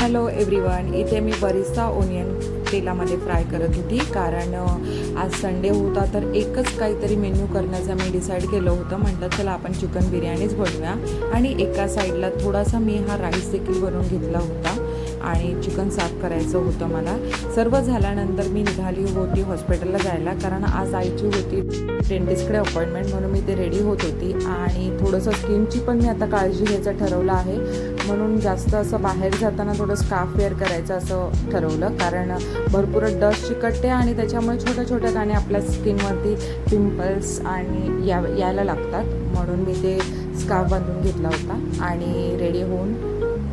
Hello everyone, इथे मी बरीचसा onion तेलामध्ये fry करत होती कारण आज संडे होता तर एकच काहीतरी मेन्यू करण्याचा मी डिसाईड केलं होतं. म्हटलं चला आपण चिकन बिर्याणीच बनवूया आणि एका साईडला थोडासा मी हा राईस देखील बनवून घेतला होता आणि चिकन साफ करायचं होतं मला. सर्व झाल्यानंतर मी निघाली होती हॉस्पिटलला जायला कारण आज आईची होती डेंटिस्टकडे अपॉइंटमेंट, म्हणून मी ते रेडी होत होती आणि थोडंसं स्किनची पण मी आता काळजी घ्यायचं ठरवलं आहे. म्हणून जास्त असं बाहेर जाताना थोडं स्कार्फ वेअर करायचं असं ठरवलं कारण भरपूर डस्ट चिकटते आणि त्याच्यामुळे छोट्या छोट्या दाणे आपल्या स्किनवरती पिंपल्स आणि यायला लागतात. म्हणून मी ते स्कार्फ बांधून घेतला होता आणि रेडी होऊन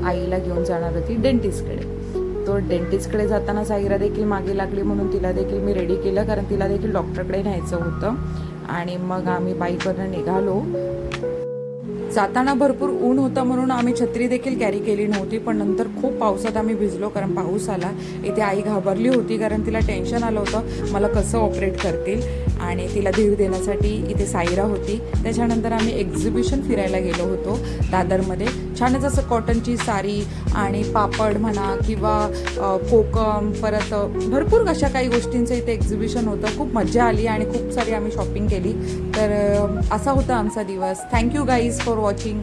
आईला घेऊन जाणार होती डेंटिस्टकडे. तो डेंटिस्टकडे जाताना साईरा देखील मागे लागली म्हणून तिला देखील मी रेडी केलं कारण तिला देखील डॉक्टरकडे न्यायचं होतं. आणि मग आम्ही बाईकवरनं निघालो. जाताना भरपूर ऊन होतं म्हणून आम्ही छत्री देखील कॅरी केली नव्हती, पण नंतर खूप पावसात आम्ही भिजलो कारण पाऊस आला. इथे आई घाबरली होती कारण तिला टेन्शन आलं होतं मला कसं ऑपरेट करतील आणि तिला धीर देण्यासाठी इथे साईरा होती. त्याच्यानंतर आम्ही एक्झिबिशन फिरायला गेलो होतो दादरमध्ये. छानच असं कॉटनची साडी आणि पापड म्हणा किंवा कोकम, परत भरपूर अशा काही गोष्टींचं इथे एक्झिबिशन होतं. खूप मजा आली आणि खूप सारी आम्ही शॉपिंग केली. तर असा होता आमचा दिवस. Thank you guys for watching.